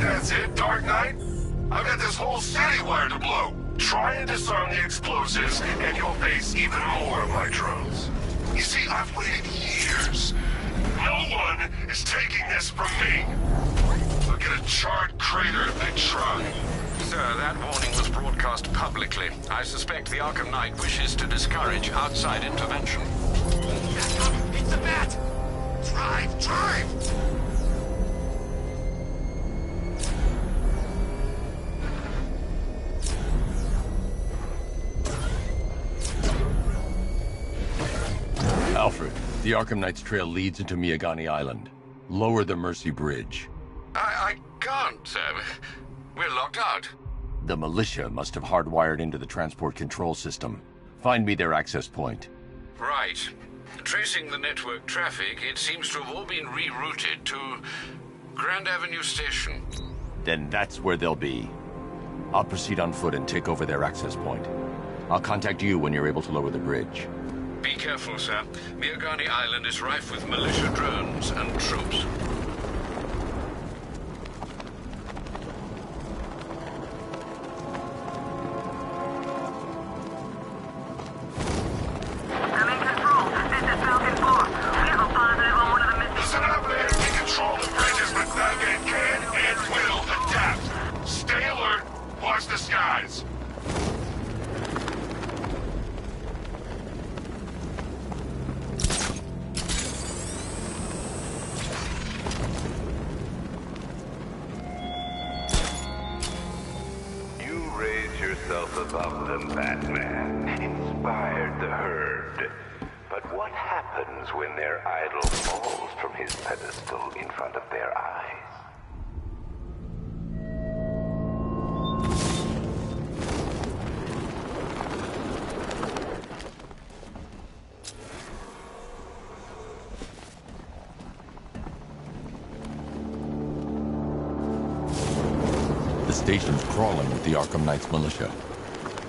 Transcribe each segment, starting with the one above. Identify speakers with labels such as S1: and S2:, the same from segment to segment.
S1: That's it, Dark Knight? I've got this whole city wired to blow. Try and disarm the explosives, and you'll face even more of my drones. You see, I've waited years. No one is taking this from me. I'll get a charred crater if they try.
S2: Sir, that warning was broadcast publicly. I suspect the Arkham Knight wishes to discourage outside intervention.
S1: It's a bat! Drive! Drive!
S3: Alfred, the Arkham Knight's trail leads into Miagani Island. Lower the Mercy Bridge.
S2: I can't, sir. We're locked out.
S3: The militia must have hardwired into the transport control system. Find me their access point.
S2: Right. Tracing the network traffic, it seems to have all been rerouted to Grand Avenue Station.
S3: Then that's where they'll be. I'll proceed on foot and take over their access point. I'll contact you when you're able to lower the bridge.
S2: Be careful, sir. Miagani Island is rife with militia drones and troops.
S1: Listen up there! We control the bridges, but Batman can and will adapt. Stay alert. Watch the skies.
S4: You raised yourself above them, Batman. Inspired the herd. But what happens when their idol falls from his pedestal in front of their eyes?
S3: The station's crawling with the Arkham Knight's militia.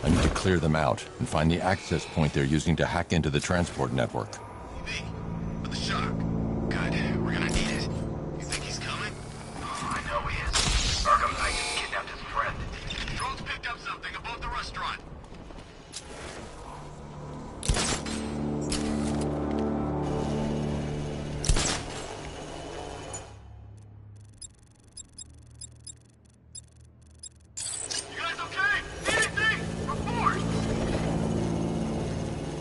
S3: I need to clear them out and find the access point they're using to hack into the transport network.
S5: TV, for the shock. Good, we're gonna need it. You think he's coming? Oh, I know he is. Arkham Knight just kidnapped his friend. Drones picked up something above the restaurant. You guys okay? Anything? Report!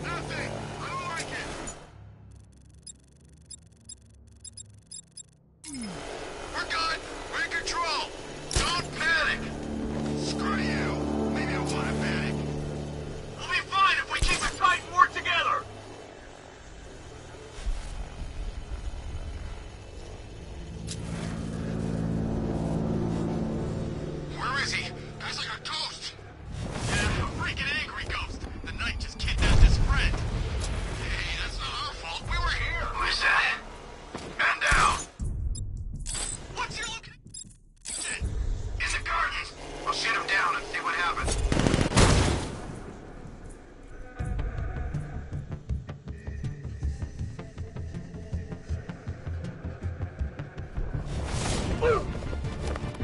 S5: Nothing. I don't like it. We're good. We're in control. Don't panic. Screw you. Maybe I want to panic. We'll be fine if we keep it tight and work together. Where is he? He's like a ghost. Yeah, a freaking angry ghost. The Knight just kidnapped his friend. Hey, that's not our fault. We were here. Who is that? Man down. What's your location? In the gardens. I'll shoot him down and see what happens.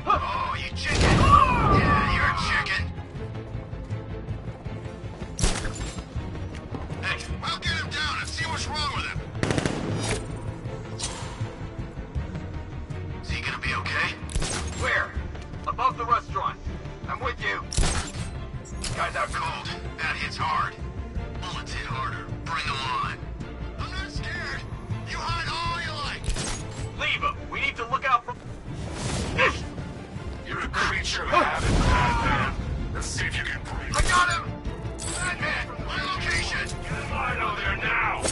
S5: Oh, you chicken. Yeah, you're a chicken. Hey, I'll get him down and see what's wrong with him. Is he gonna be okay? Where? Above the restaurant. I'm with you. Guy's out cold. That hits hard. Bullets hit harder. Bring them on. I'm not scared. You hide all you like. Leave him. We need to look out for...
S1: You're a creature of habit, Batman. Let's see if you can breathe.
S5: I got him! Batman, my location!
S1: Get mine over there now!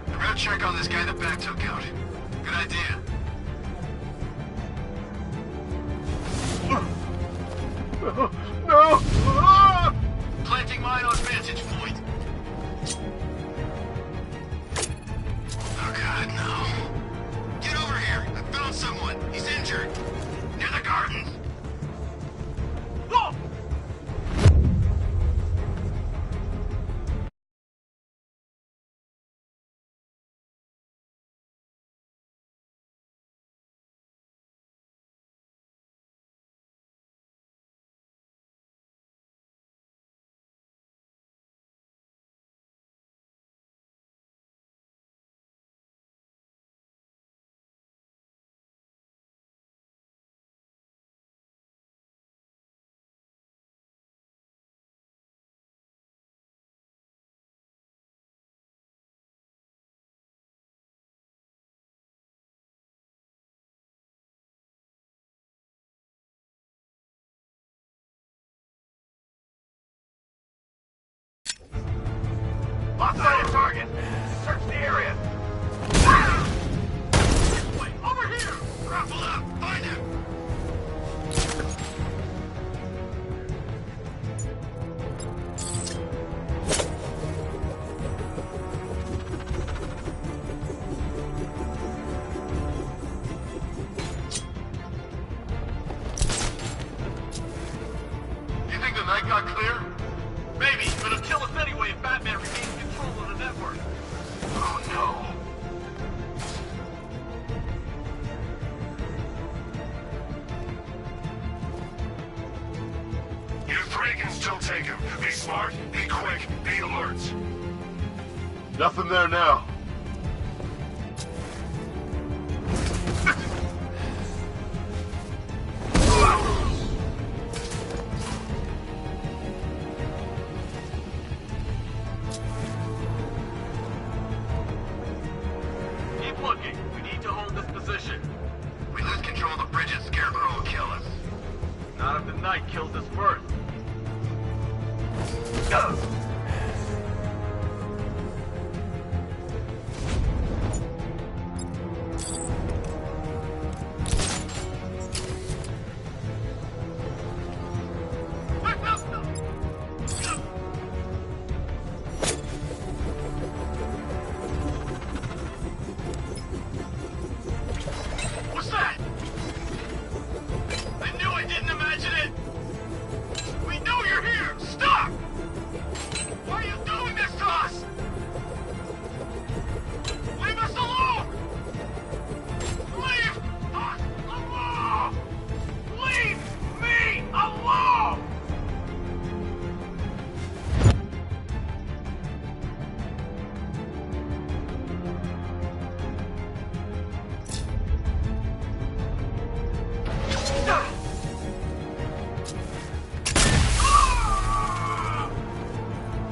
S5: I'm gonna check on this guy the bat took out. Good idea.
S1: No!
S5: Planting mine on vantage point. Oh god, no. Get over here! I found someone! He's injured! Near the gardens! clear? Maybe, but it'll kill us anyway if Batman regains control of the network. Oh no.
S1: You three can still take him. Be smart, be quick, be alert.
S6: Nothing there now.
S5: Keep looking. We need to hold this position. We lose control of the bridges, Scarecrow will kill us. Not if the Knight kills us first. What's that? I knew I didn't imagine it! We know you're here! Stop! Why are you doing this to us? Leave us alone! Leave us alone! Leave me alone!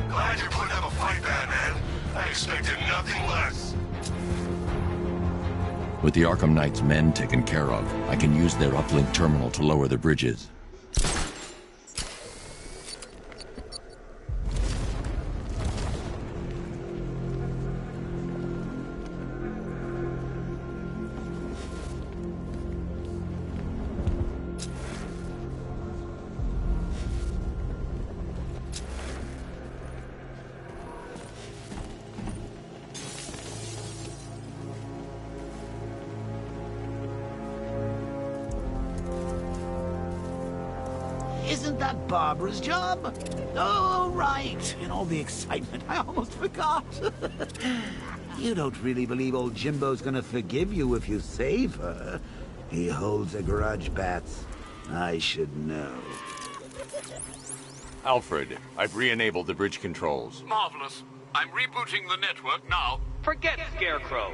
S1: Glad you're putting up a fight, Batman. I expected nothing less.
S3: With the Arkham Knight's men taken care of, I can use their uplink terminal to lower the bridges.
S7: Isn't that Barbara's job? Oh, right. In all the excitement, I almost forgot. You don't really believe old Jimbo's gonna forgive you if you save her. He holds a grudge, Bats. I should know.
S8: Alfred, I've re-enabled the bridge controls.
S2: Marvelous. I'm rebooting the network now.
S9: Forget Scarecrow.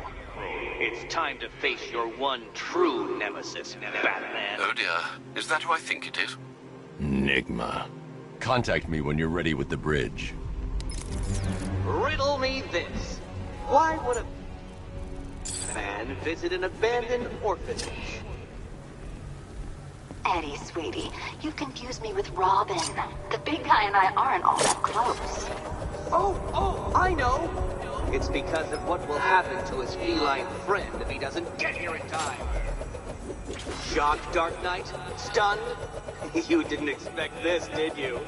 S9: It's time to face your one true nemesis, Batman.
S2: Oh dear. Is that who I think it is?
S3: Enigma. Contact me when you're ready with the bridge.
S9: Riddle me this. Why would a man visit an abandoned orphanage?
S10: Eddie, sweetie, you've confused me with Robin. The big guy and I aren't all that close.
S9: Oh, I know. It's because of what will happen to his feline friend if he doesn't get here in time. Shocked, Dark Knight? Stunned? You didn't expect this, did you?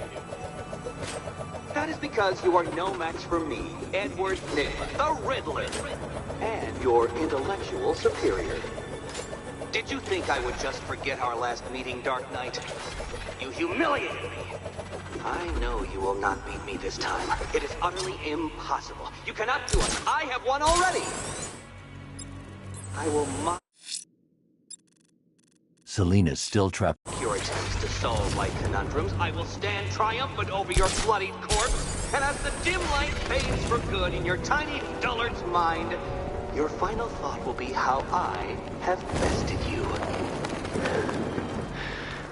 S9: That is because you are no match for me, Edward Nygma, the Riddler, and your intellectual superior. Did you think I would just forget our last meeting, Dark Knight? You humiliated me. I know you will not beat me this time. It is utterly impossible. You cannot do it. I have won already. I will mock
S3: Selina's still trapped.
S9: your attempts to solve my conundrums. I will stand triumphant over your bloodied corpse. And as the dim light fades for good in your tiny dullard's mind, your final thought will be how I have bested you.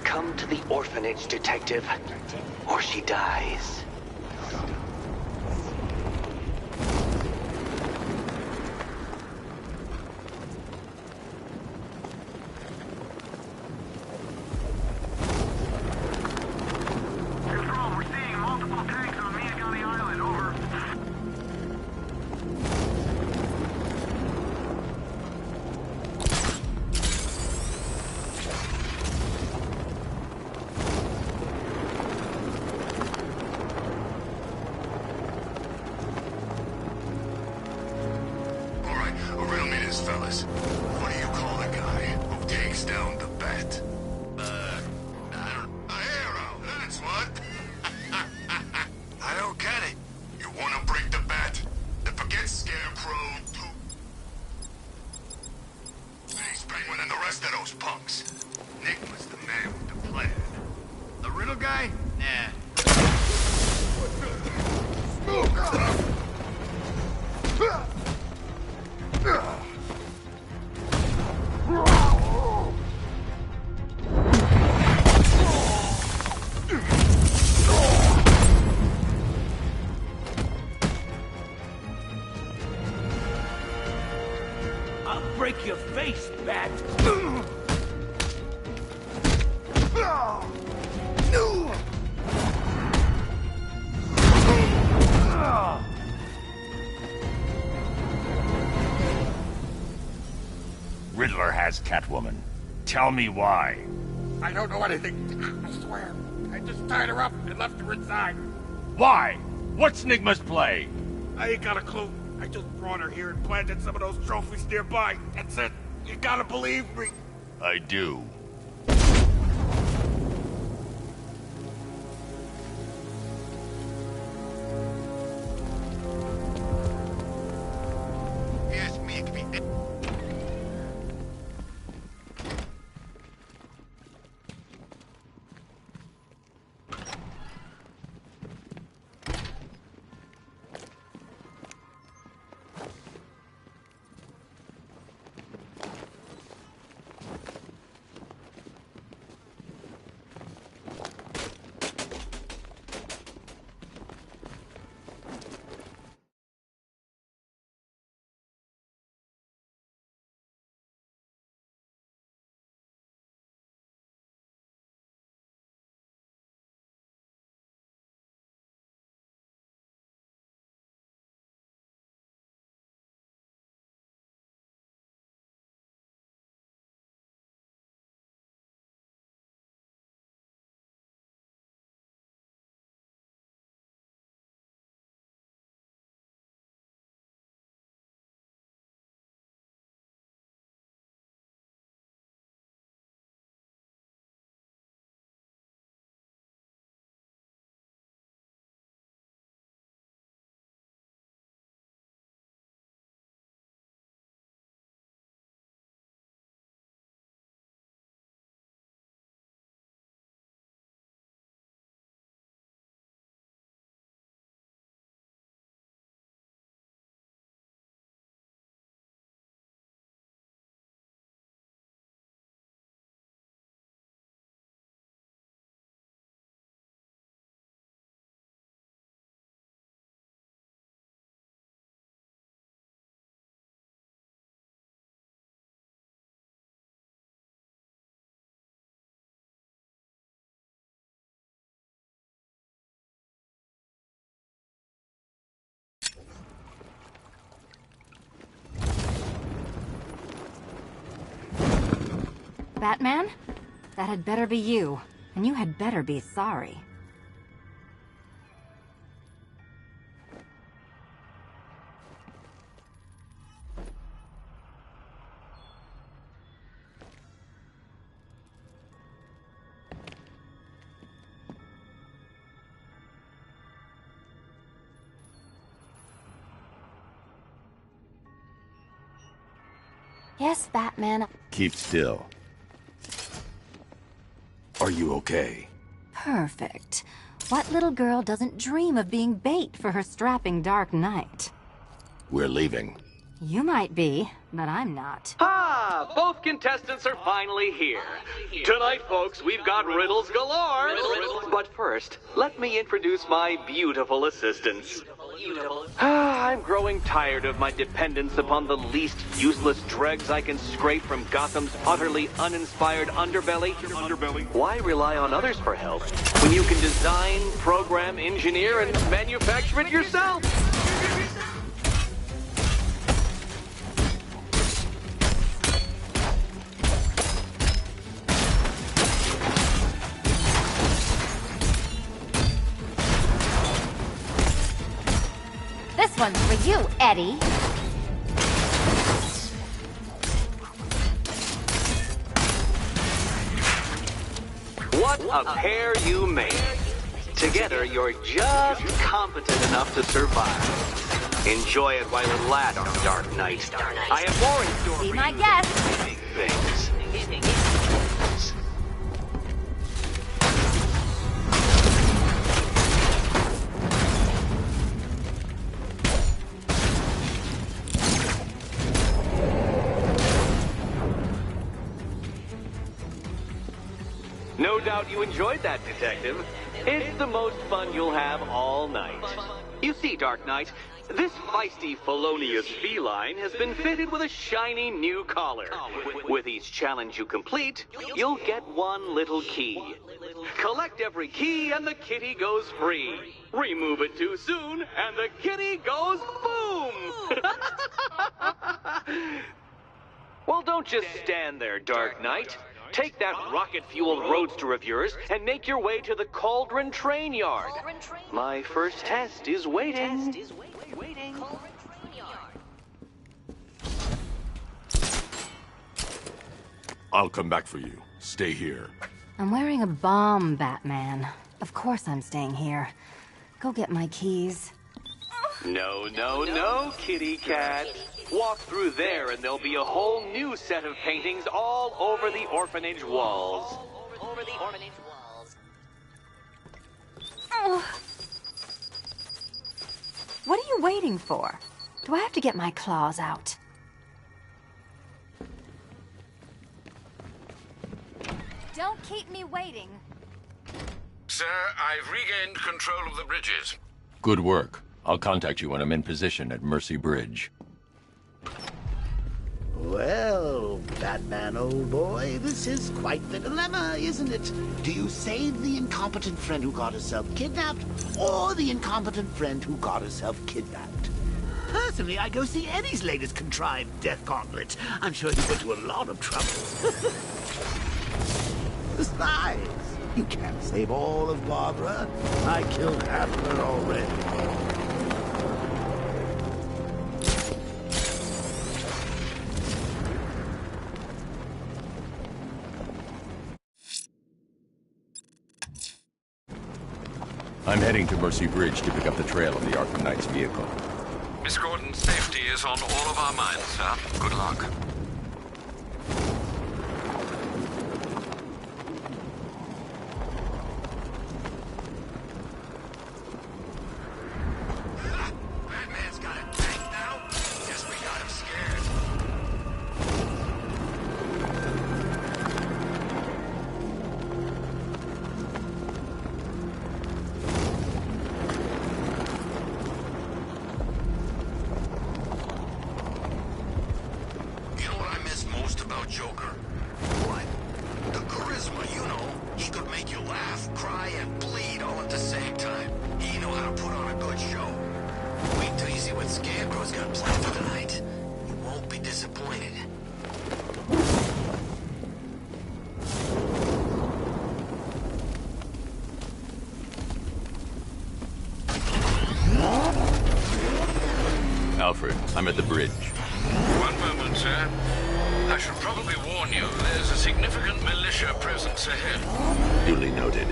S9: Come to the orphanage, detective, or she dies.
S5: Control, we're seeing multiple tanks on Miagani Island, over. facts. Nick was the man with the plan. The riddle guy? Nah.
S7: I'll break your face, Bat.
S8: Riddler has Catwoman. Tell me why.
S11: I don't know anything. I swear. I just tied her up and left her inside.
S8: Why? What's Nigma's play?
S11: I ain't got a clue. I just brought her here and planted some of those trophies nearby. That's it. You gotta believe me.
S8: I do.
S5: If you ask me, it could be...
S12: Batman? That had better be you. And you had better be sorry. Yes, Batman.
S8: Keep still. Are you okay?
S12: Perfect. What little girl doesn't dream of being bait for her strapping Dark Knight?
S8: We're leaving.
S12: You might be, but I'm not.
S9: Ah, both contestants are finally here. Tonight, folks, we've got riddles galore. But first, let me introduce my beautiful assistants. I'm growing tired of my dependence upon the least useless dregs I can scrape from Gotham's utterly uninspired underbelly. Why rely on others for help when you can design, program, engineer, and manufacture it yourself?
S12: This one's for you, Eddie.
S9: What a pair you make. Together, you're just competent enough to survive. Enjoy it while it lasts, Dark Knight. I have more in store
S12: Be
S9: for
S12: my
S9: you
S12: guest.
S9: than big things. No doubt you enjoyed that, Detective. It's the most fun you'll have all night. You see, Dark Knight, this feisty felonious feline has been fitted with a shiny new collar. With each challenge you complete, you'll get one little key. Collect every key and the kitty goes free. Remove it too soon and the kitty goes boom! Well, don't just stand there, Dark Knight. Take that rocket-fueled roadster of yours and make your way to the Cauldron Train Yard. My first test is waiting.
S3: I'll come back for you. Stay here.
S12: I'm wearing a bomb, Batman. Of course I'm staying here. Go get my keys.
S9: No, no, no, kitty cat. Walk through there and there'll be a whole new set of paintings all over the orphanage walls.
S12: Oh. What are you waiting for? Do I have to get my claws out? Don't keep me waiting.
S2: Sir, I've regained control of the bridges.
S3: Good work. I'll contact you when I'm in position at Mercy Bridge.
S7: Well, Batman, old boy, this is quite the dilemma, isn't it? Do you save the incompetent friend who got herself kidnapped, or the incompetent friend who got herself kidnapped? Personally, I go see Eddie's latest contrived death gauntlet. I'm sure he put you a lot of trouble. Besides, you can't save all of Barbara. I killed half of her already.
S3: I'm heading to Mercy Bridge to pick up the trail of the Arkham Knight's vehicle.
S2: Miss Gordon's safety is on all of our minds, sir. Good luck.
S5: Batman's got a tank now? Guess we got him scared. You know what I miss most about Joker? What? The charisma, you know. He could make you laugh, cry, and bleed all at the same time. He know how to put on a good show. Wait till you see what Scarecrow's got planned for tonight. You won't be disappointed.
S3: Alfred, I'm at the bridge.
S2: One moment, sir. I should probably warn you, there's a significant militia presence ahead.
S3: Duly noted.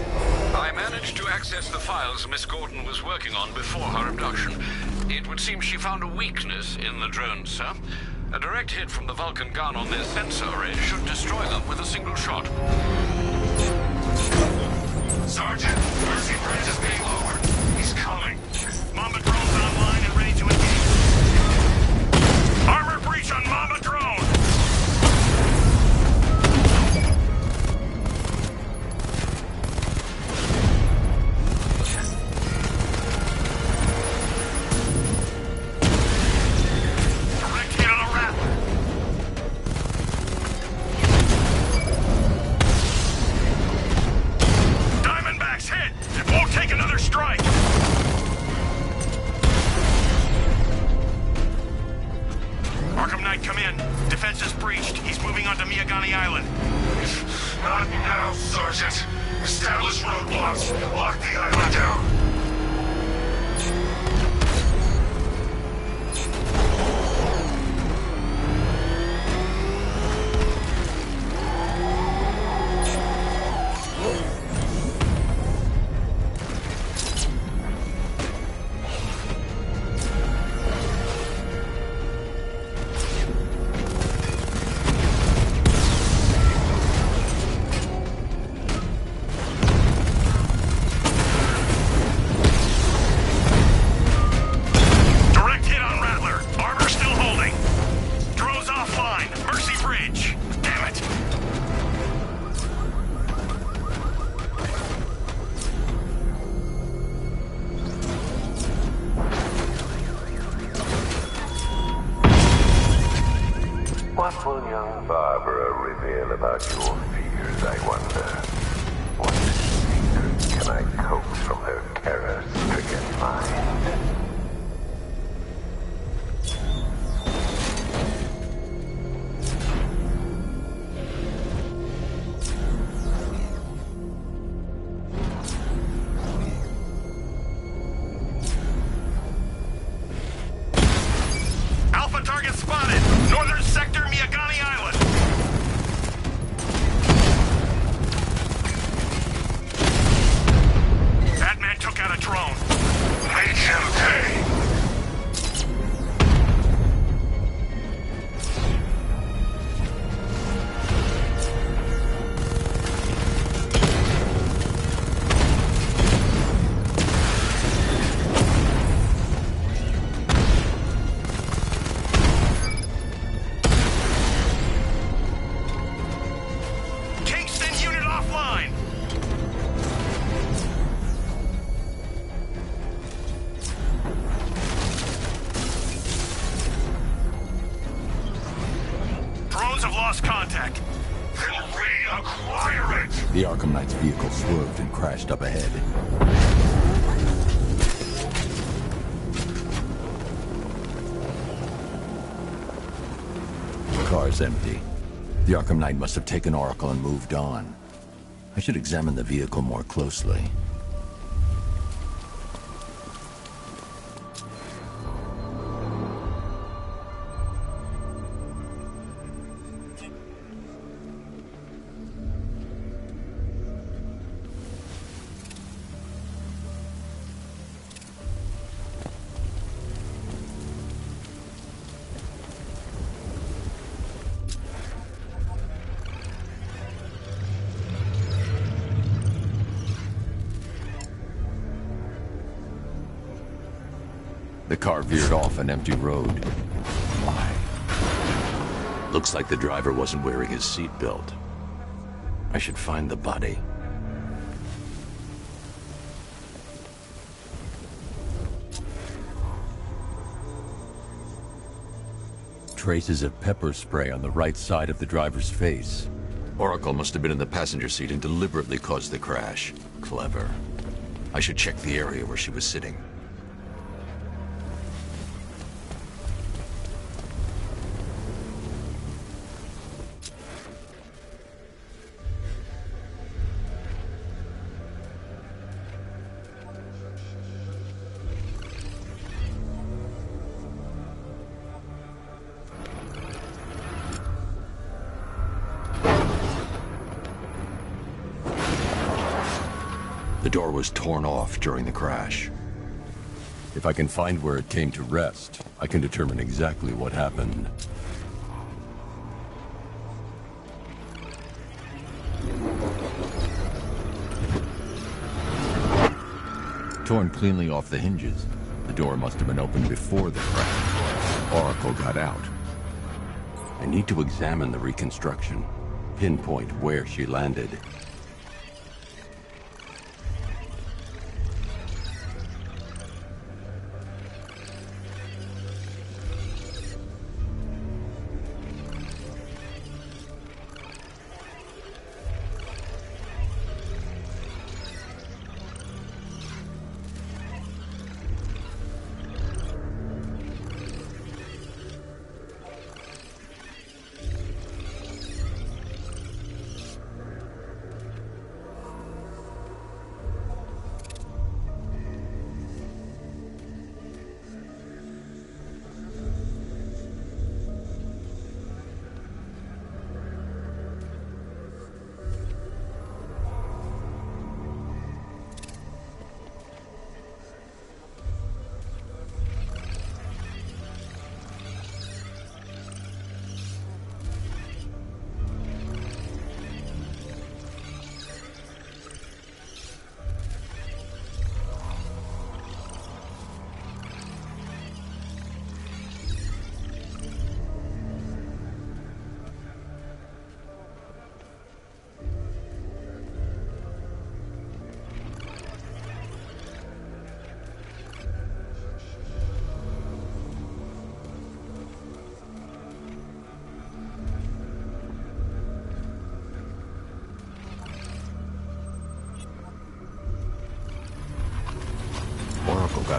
S2: I managed to access the files Miss Gordon was working on before her abduction. It would seem she found a weakness in the drones, sir. A direct hit from the Vulcan gun on their sensor array should destroy them with a single shot.
S1: Sergeant, Mercy Bridge is being lowered. He's coming.
S11: Mama drone's online and ready to engage. Armor breach on Mama drone! Direct hit on a Rattler. Diamondback's hit! It won't take another strike! Arkham Knight, come in. Defense is breached. He's moving onto Miyagani Island.
S1: Not now, Sergeant. Establish roadblocks. Lock the island down.
S4: feel about your fears, I wonder. What secret can I coax from her terror-stricken mind?
S5: Alpha target spotted! Northern sector, Miyagani Island! Batman took out a drone.
S1: Make him pay!
S5: Kingston unit offline! Drones have lost contact.
S1: Then reacquire it!
S3: The Arkham Knight's vehicle swerved and crashed up ahead. The car's empty. The Arkham Knight must have taken Oracle and moved on. I should examine the vehicle more closely. The car veered off an empty road. Why? Looks like the driver wasn't wearing his seatbelt. I should find the body. Traces of pepper spray on the right side of the driver's face. Oracle must have been in the passenger seat and deliberately caused the crash. Clever. I should check the area where she was sitting. The door was torn off during the crash. If I can find where it came to rest, I can determine exactly what happened. Torn cleanly off the hinges. The door must have been opened before the crash. Oracle got out. I need to examine the reconstruction, pinpoint where she landed.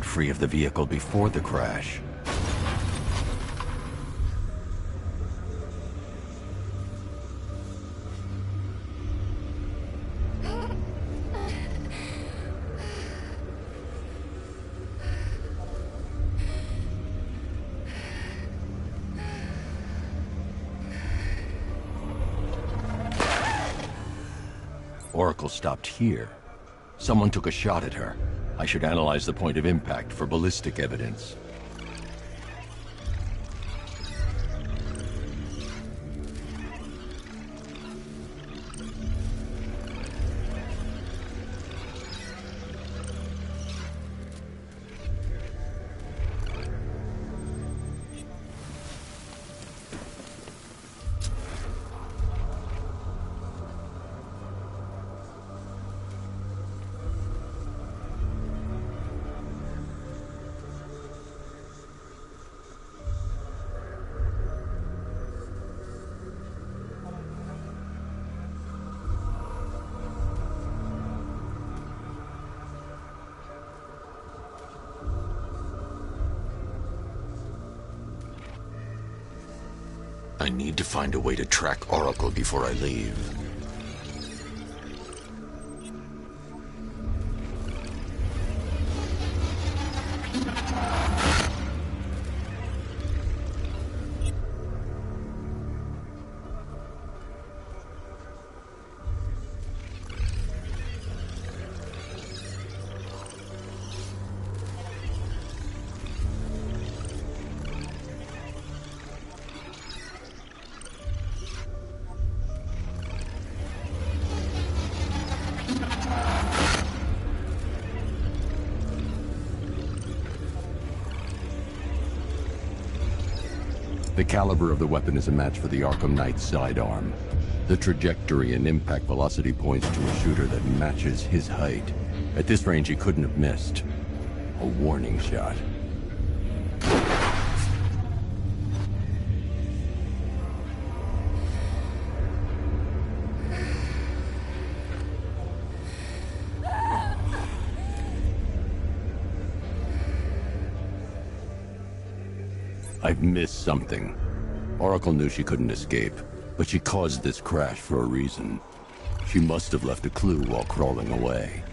S3: got free of the vehicle before the crash. Oracle stopped here. Someone took a shot at her. I should analyze the point of impact for ballistic evidence. I need to find a way to track Oracle before I leave. The caliber of the weapon is a match for the Arkham Knight's sidearm. The trajectory and impact velocity points to a shooter that matches his height. At this range, he couldn't have missed. A warning shot. I've missed something. Oracle knew she couldn't escape, but she caused this crash for a reason. She must have left a clue while crawling away.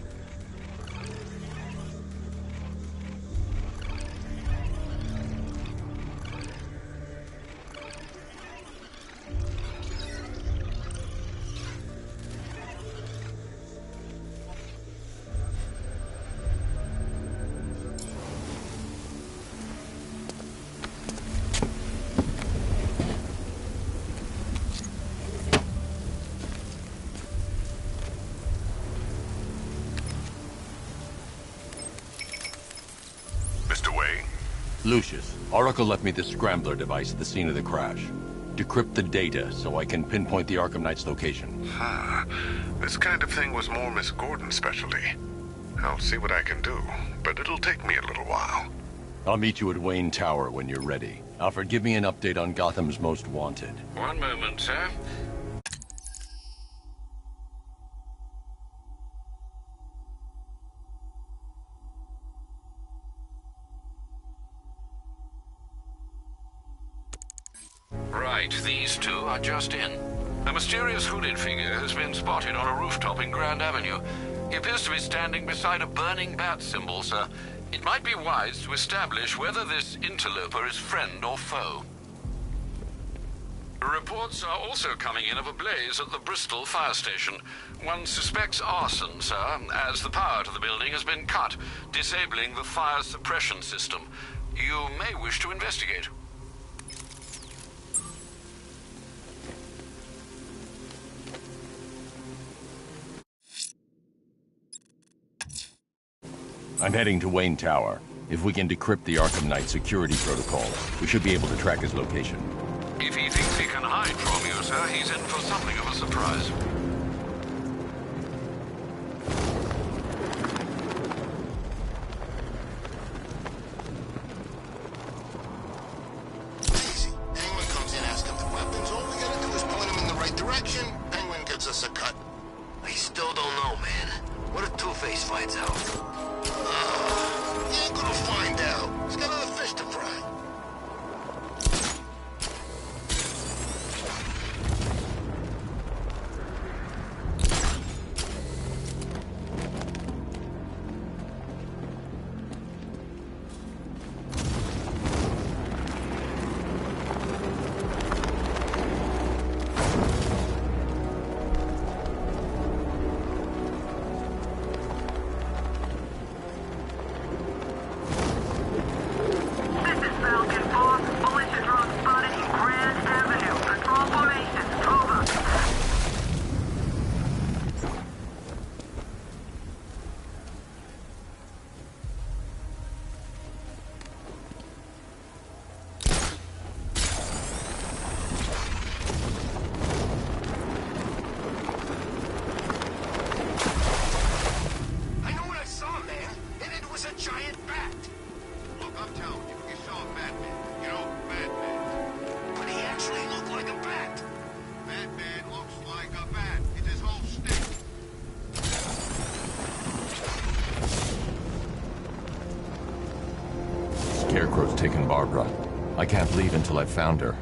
S3: Lucius, Oracle left me the scrambler device at the scene of the crash. Decrypt the data so I can pinpoint the Arkham Knight's location.
S1: This kind of thing was more Miss Gordon's specialty. I'll see what I can do, but it'll take me a little while.
S3: I'll meet you at Wayne Tower when you're ready. Alfred, give me an update on Gotham's Most Wanted.
S2: One moment, sir. Right, these two are just in. A mysterious hooded figure has been spotted on a rooftop in Grand Avenue. He appears to be standing beside a burning bat symbol, sir. It might be wise to establish whether this interloper is friend or foe. Reports are also coming in of a blaze at the Bristol fire station. One suspects arson, sir, as the power to the building has been cut, disabling the fire suppression system. You may wish to investigate.
S3: I'm heading to Wayne Tower. If we can decrypt the Arkham Knight security protocol, we should be able to track his location.
S2: If he thinks he can hide from you, sir, he's in for something of a surprise.
S5: Easy. Penguin comes in asking for weapons. All we gotta do is point him in the right direction. Penguin gives us a cut.
S9: I still don't know, man. What if Two-Face finds out?
S5: You ain't gonna find out. He's got other fish to fry.
S3: Scarecrow's taken Barbara. I can't leave until I've found her.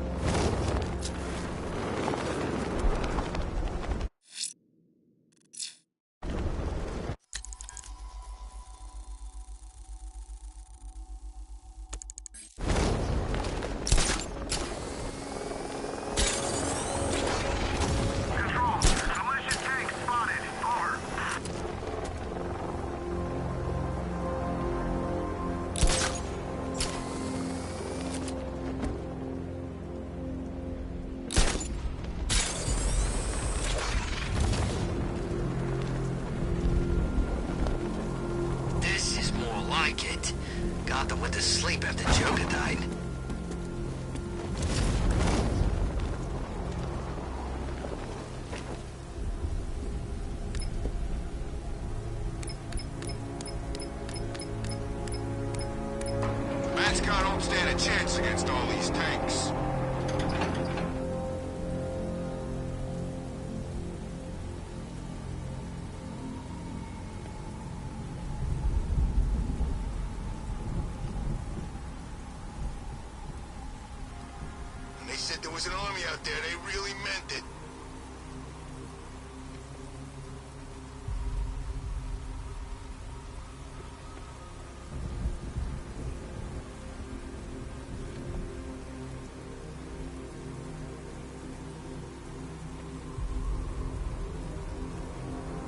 S5: Gotham went to sleep after Joker died.
S1: Mascot don't stand a chance against all these tanks.
S5: Said there was an army out there, they really meant it.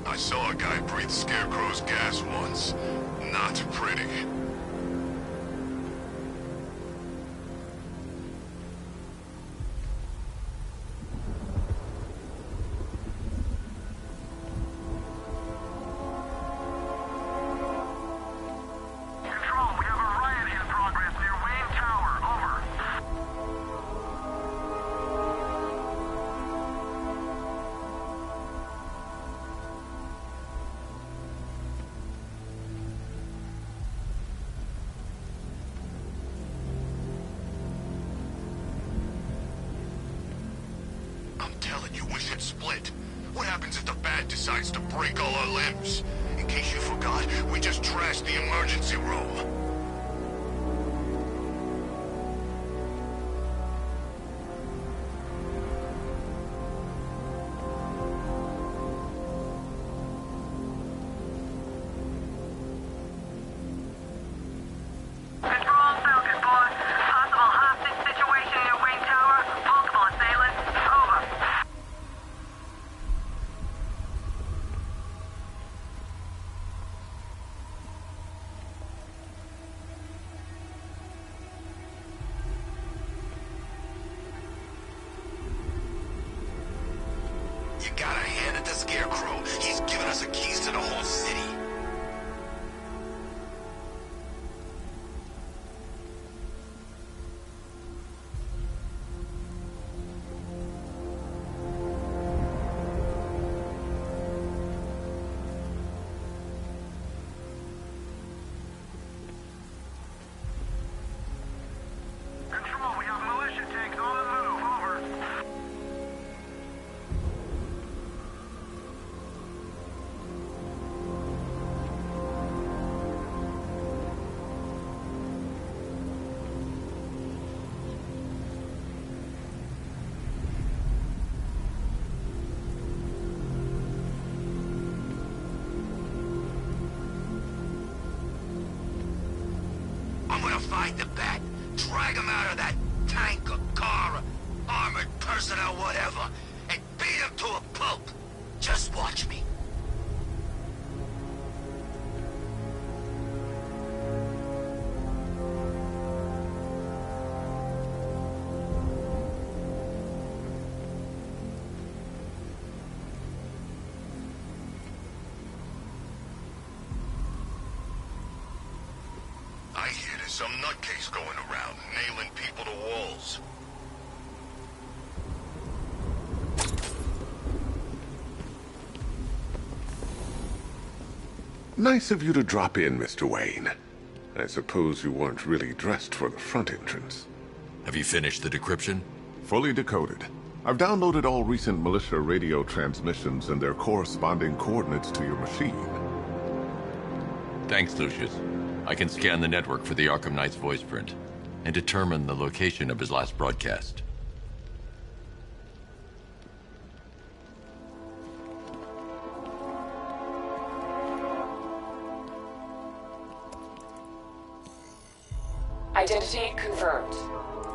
S1: I saw a guy breathe Scarecrow's gas once. Not pretty. We should split. What happens if the Bat decides to break all our limbs? In case you forgot, we just trashed the emergency room.
S5: I'm gonna find the bat, drag him out of that tank or car or armored person or whatever, and beat him to a pulp. Just watch me.
S1: I hear there's some nutcase going around, nailing people to walls.
S6: Nice of you to drop in, Mr. Wayne. I suppose you weren't really dressed for the front entrance.
S3: Have you finished the decryption?
S6: Fully decoded. I've downloaded all recent militia radio transmissions and their corresponding coordinates to your machine.
S3: Thanks, Lucius. I can scan the network for the Arkham Knight's voice print and determine the location of his last broadcast.
S13: Identity confirmed.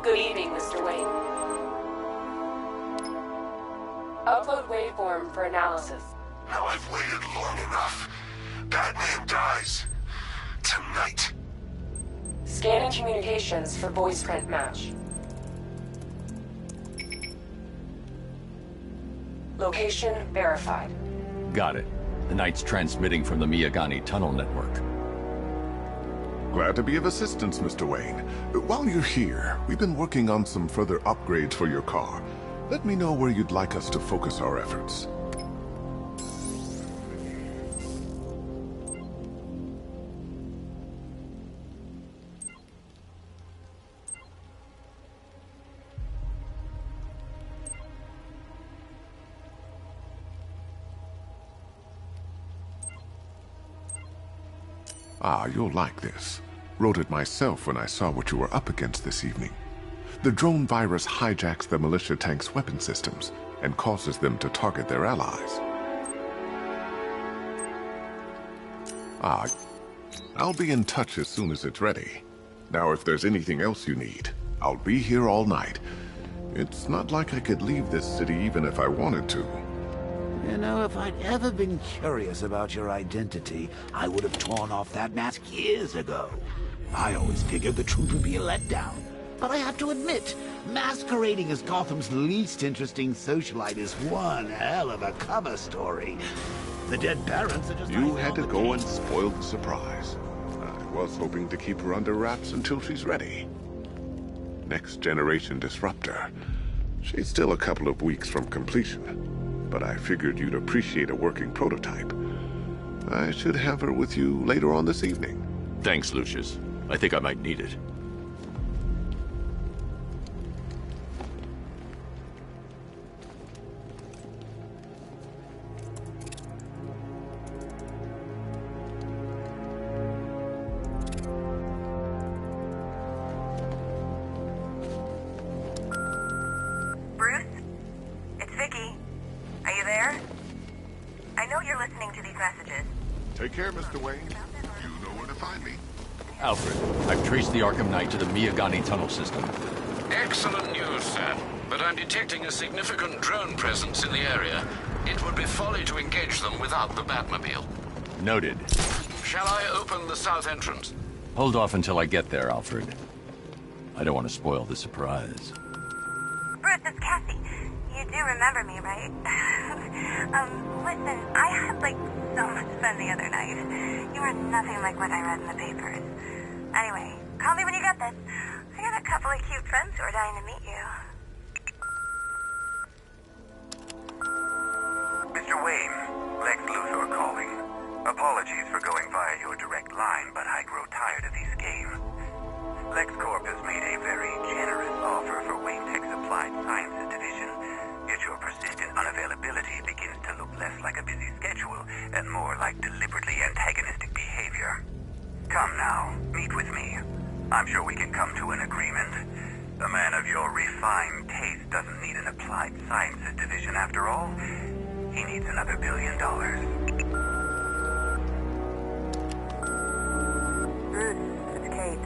S13: Good evening, Mr. Wayne. Upload waveform for analysis.
S1: Now I've waited long enough. Batman dies. Tonight.
S13: Scanning communications for voice print match. Location verified.
S3: Got it. The Knight's transmitting from the Miyagani tunnel network.
S6: Glad to be of assistance, Mr. Wayne. While you're here, we've been working on some further upgrades for your car. Let me know where you'd like us to focus our efforts. Ah, you'll like this. Wrote it myself when I saw what you were up against this evening. The drone virus hijacks the militia tank's weapon systems and causes them to target their allies. Ah, I'll be in touch as soon as it's ready. Now, if there's anything else you need, I'll be here all night. It's not like I could leave this city even if I wanted to.
S7: You know, if I'd ever been curious about your identity, I would have torn off that mask years ago. I always figured the truth would be a letdown. But I have to admit, masquerading as Gotham's least interesting socialite is one hell of a cover story. The dead parents are just...
S6: You had to go and spoil the surprise. I was hoping to keep her under wraps until she's ready. Next generation disruptor. She's still a couple of weeks from completion. But I figured you'd appreciate a working prototype. I should have her with you later on this evening.
S3: Thanks, Lucius. I think I might need it.
S6: Take care, Mr. Wayne. You know where to find me.
S3: Alfred, I've traced the Arkham Knight to the Miyagani tunnel system.
S2: Excellent news, sir. But I'm detecting a significant drone presence in the area. It would be folly to engage them without the Batmobile.
S3: Noted.
S2: Shall I open the south entrance?
S3: Hold off until I get there, Alfred. I don't want to spoil the surprise.
S14: Bruce, it's Cassie. You do remember me, right? Listen, I had, so much fun the other night. You were nothing like what I read in the papers. Anyway, call me when you get this. I got a couple of cute friends who are dying to meet you.
S4: Mr. Wayne, Lex Luthor calling. Apologies for going via your direct line, but I grow tired of these games. LexCorp has made a very generous offer for Wayne Tech's Applied Sciences Division, yet your persistent unavailability begins to look less like a busy schedule and more like deliberately antagonistic behavior. Come now, meet with me. I'm sure we can come to an agreement. A man of your refined taste doesn't need an Applied Sciences Division after all. He needs another $1 billion.
S14: Bruce, it's Kate.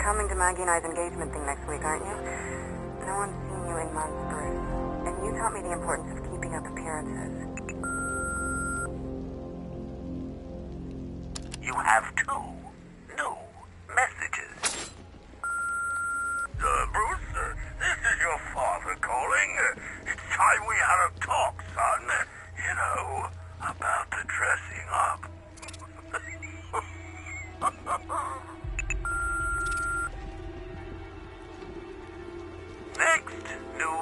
S14: coming to Maggie and I's engagement thing next week, aren't you? No one's seen you in months, Bruce. And you taught me the importance of keeping up appearances.
S15: You have 2 new messages. Bruce, this is your father calling. It's time we had a talk, son. You know, about the dressing up. Next new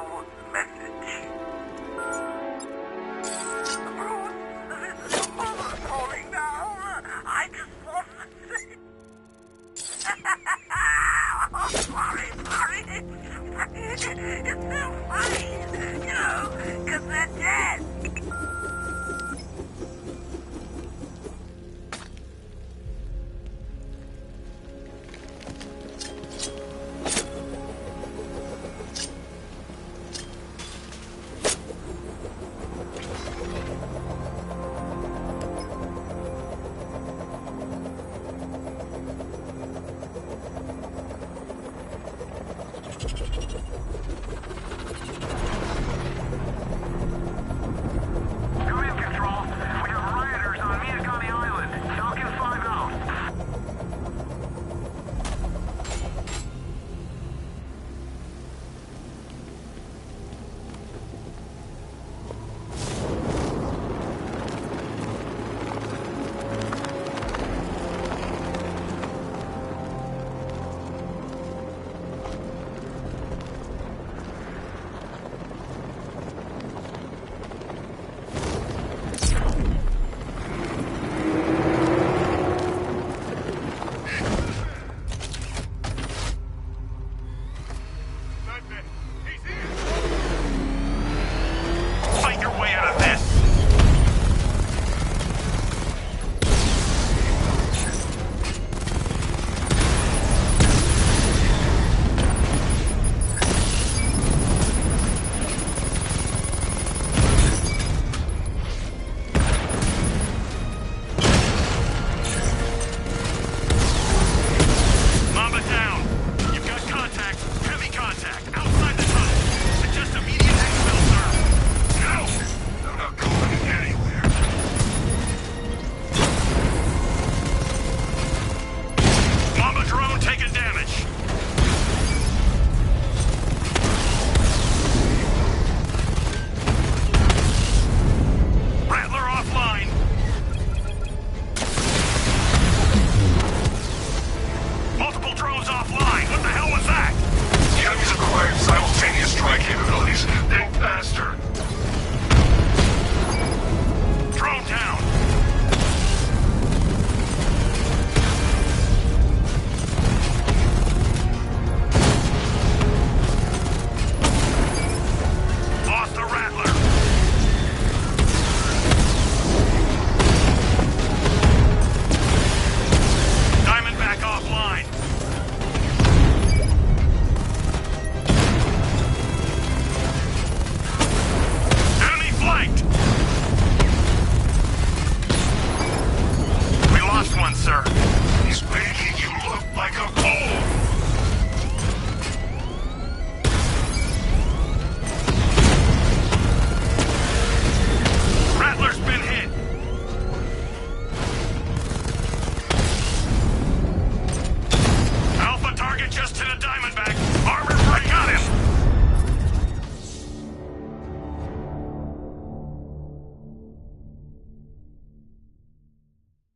S15: message. Bruce, this is your mother calling now. I just want to say... Oh, sorry. It's so funny, you know, 'cause they're dead.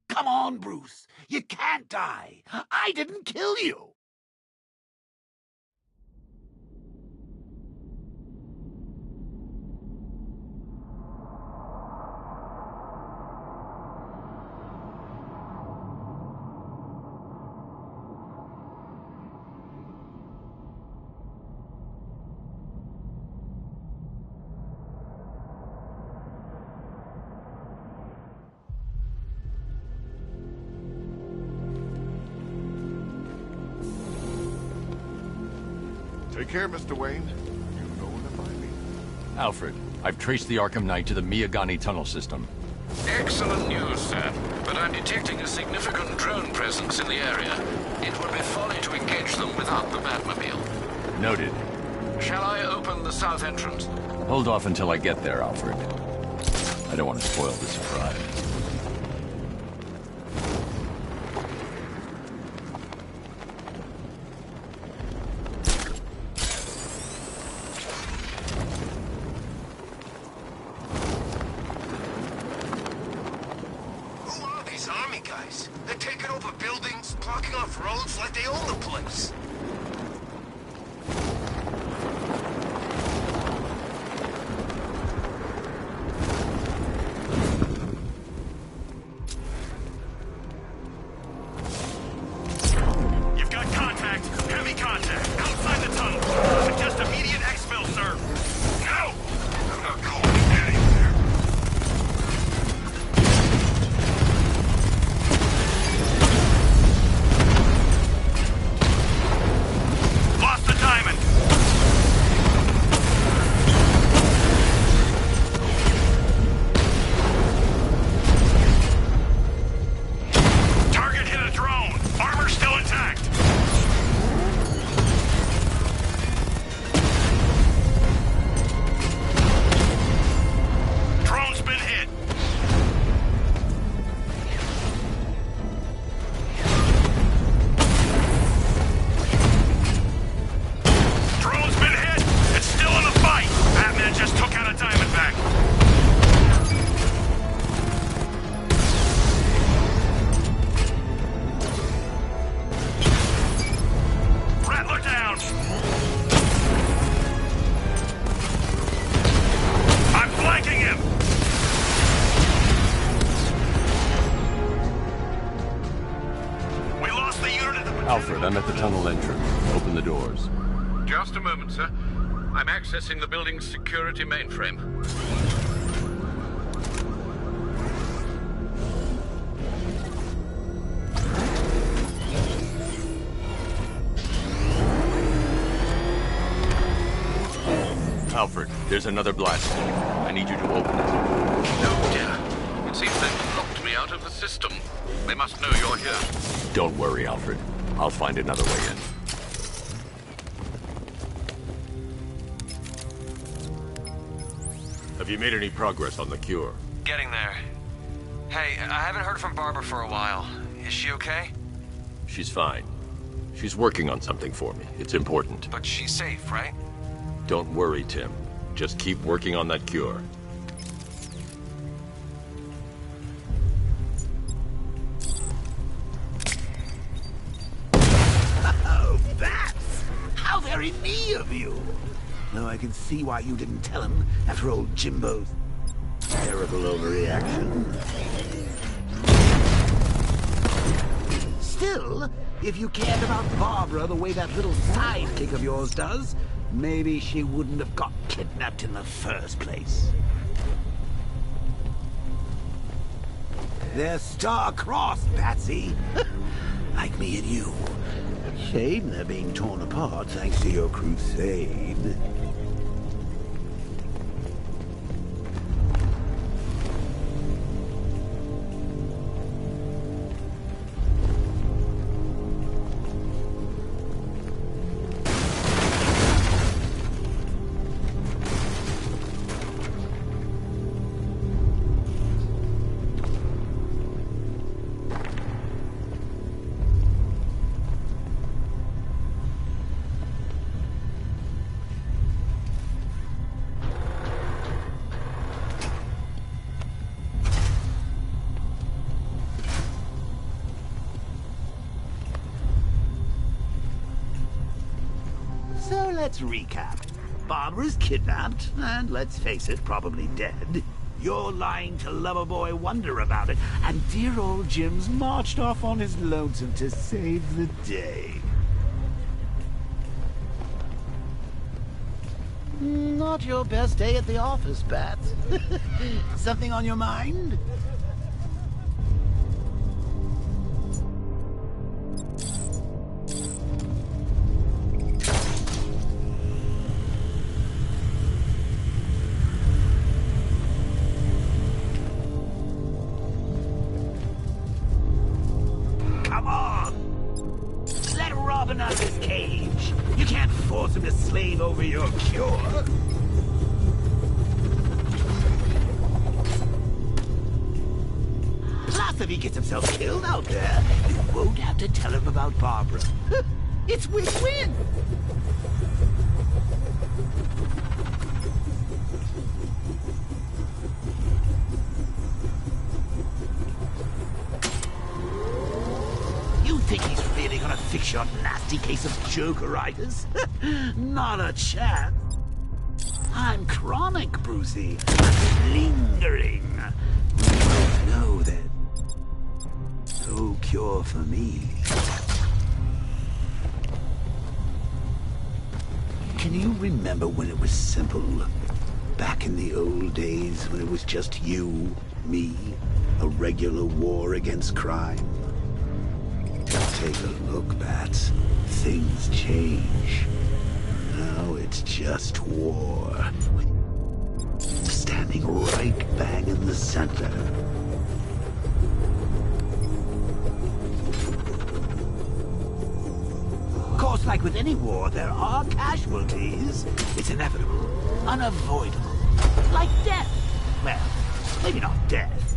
S7: Come on, Bruce. You can't die. I didn't kill you.
S6: Take care, Mr. Wayne. You know where to find me.
S3: Alfred, I've traced the Arkham Knight to the Miyagani tunnel system.
S2: Excellent news, sir. But I'm detecting a significant drone presence in the area. It would be folly to engage them without the Batmobile.
S3: Noted.
S2: Shall I open the south entrance?
S3: Hold off until I get there, Alfred. I don't want to spoil the surprise.
S1: Who are these army guys? They're taking over buildings, blocking off roads like they own the place.
S11: You've got contact. Heavy contact. Outside the tunnel. Suggest immediate exfil, sir.
S1: No! I'm not going anywhere.
S11: Lost the diamond. Target hit a drone. Armor still intact. Drone's been hit. Drone's been hit. It's still in the fight. Batman just took out a Diamondback. Rattler down. I'm flanking him. We lost the unit at the...
S3: Alfred, I'm at the tunnel entrance. Open the doors.
S2: Just a moment, sir. I'm accessing the building's security mainframe.
S3: Alfred, there's another blast safe. I need you to open it.
S2: No, dear. It seems they've locked me out of the system. They must know you're here.
S3: Don't worry, Alfred. I'll find another way in. Have you made any progress on the cure?
S16: Getting there. Hey, I haven't heard from Barbara for a while. Is she okay?
S3: She's fine. She's working on something for me. It's important.
S16: But she's safe, right?
S3: Don't worry, Tim. Just keep working on that cure.
S7: Oh, Bats! How very me of you! Though I can see why you didn't tell him after old Jimbo's terrible overreaction. Still, if you cared about Barbara the way that little sidekick of yours does, maybe she wouldn't have got kidnapped in the first place. They're star-crossed, Patsy. Like me and you. Shame they're being torn apart thanks to your crusade. So let's recap. Barbara's kidnapped, and let's face it, probably dead. You're lying to Loverboy Wonder about it, and dear old Jim's marched off on his lonesome to save the day. Not your best day at the office, Bats. Something on your mind? open up his cage. You can't force him to slave over your cure. Plus, if he gets himself killed out there, you won't have to tell him about Barbara. It's win-win. You think he's really gonna fix your nasty case of Jokeritis? Not a chance. I'm chronic, Brucey. Lingering. You won't know then. No cure for me. Can you remember when it was simple? Back in the old days when it was just you, me, a regular war against crime? Take a look, Bats. Things change. Now it's just war. Standing right bang in the center. Of course, like with any war, there are casualties. It's inevitable, unavoidable. Like death. Well, maybe not death.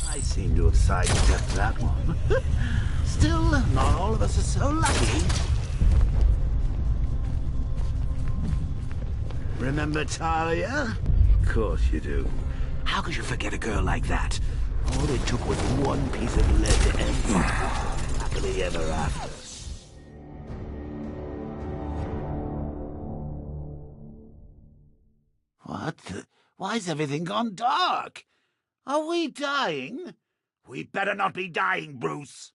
S7: I seem to have sidestepped that one. Still, not all of us are so lucky. Remember Talia? Of course you do. How could you forget a girl like that? All it took was one piece of lead to end happily ever after. What the? Why's everything gone dark? Are we dying? We better not be dying, Bruce.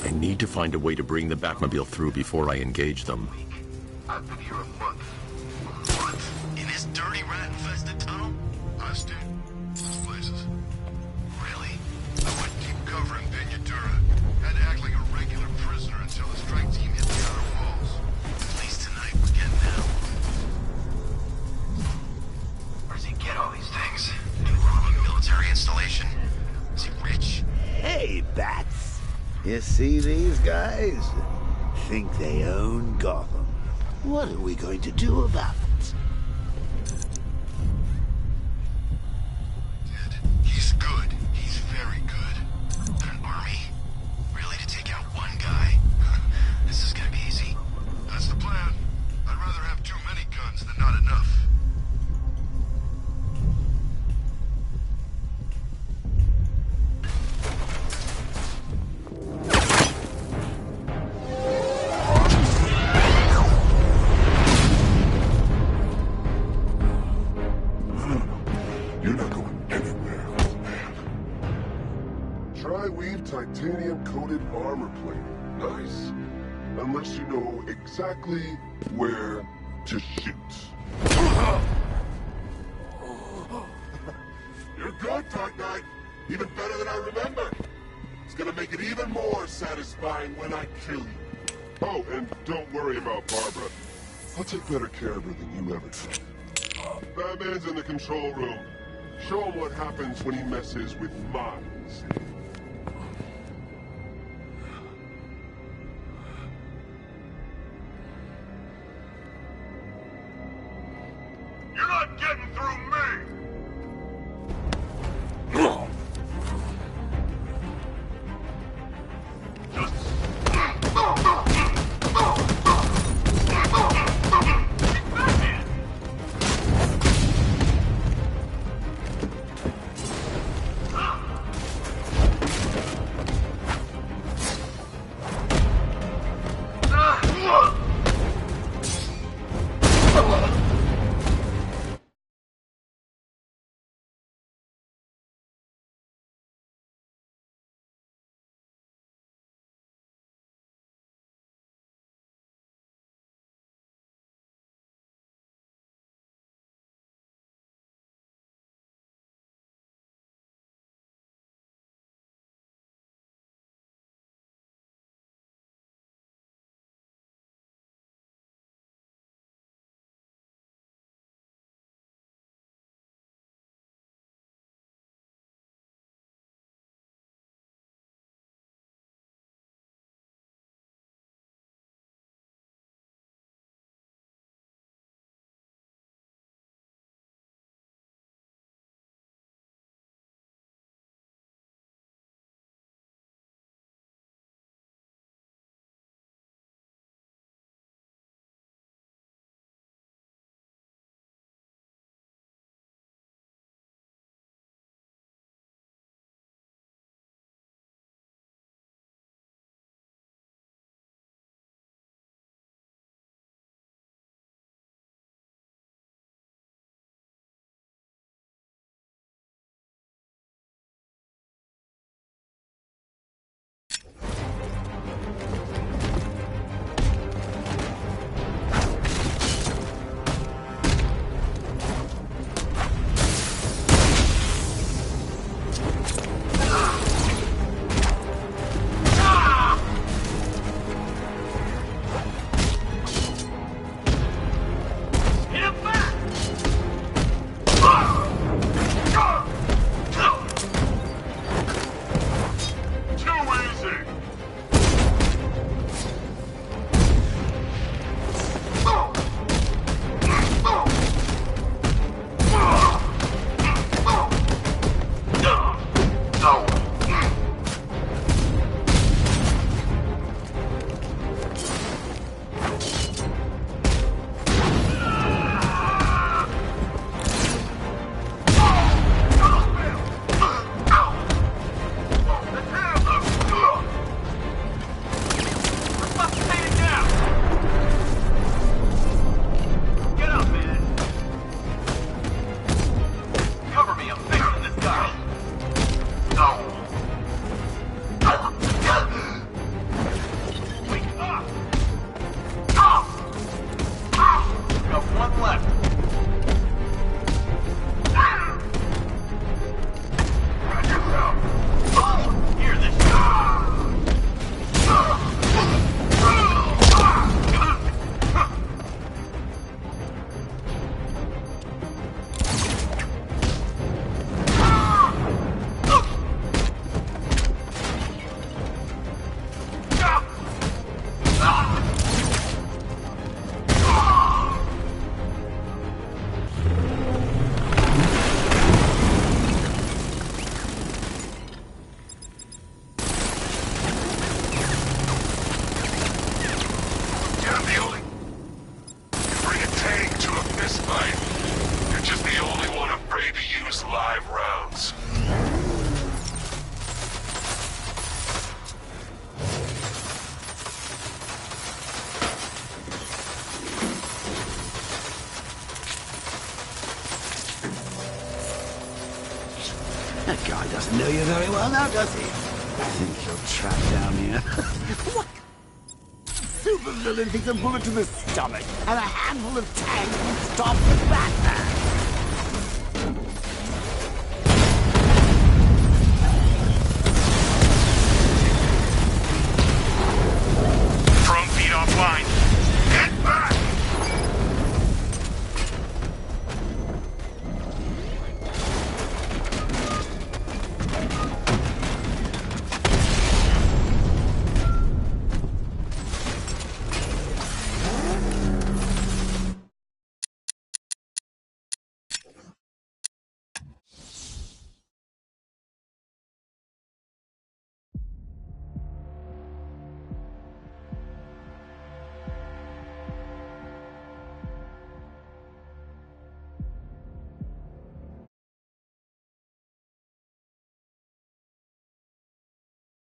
S3: I need to find a way to bring the Batmobile through before I engage them.
S5: I've been here a month. In this dirty, rat-infested tunnel? Us, dude. Those places. Really? I wouldn't keep covering Pinyatura. Had to act like a regular prisoner until the strike team hit the outer walls. At least tonight we're getting out. Where's he get all these things? New Roman military installation? Is he rich?
S7: Hey, Bats. You see these guys? Think they own Gotham. What are we going to do about it?
S5: He's good. He's very good. An army? Really, to take out one guy? This is gonna be easy. That's the plan. I'd rather have too many guns than not enough.
S6: Titanium-coated armor plate. Nice. Unless you know exactly where to shoot. You're good, Dark Knight. Even better than I remember. It's gonna make it even more satisfying when I kill you. Oh, and don't worry about Barbara. I'll take better care of her than you ever did. Batman's in the control room. Show him what happens when he messes with minds.
S5: You're not getting through me!
S1: 5 rounds.
S7: That guy doesn't know you very well now, does he? I think you're trapped down here. What supervillain thinks a bullet to the stomach and a handful of tanks can stop the Batman?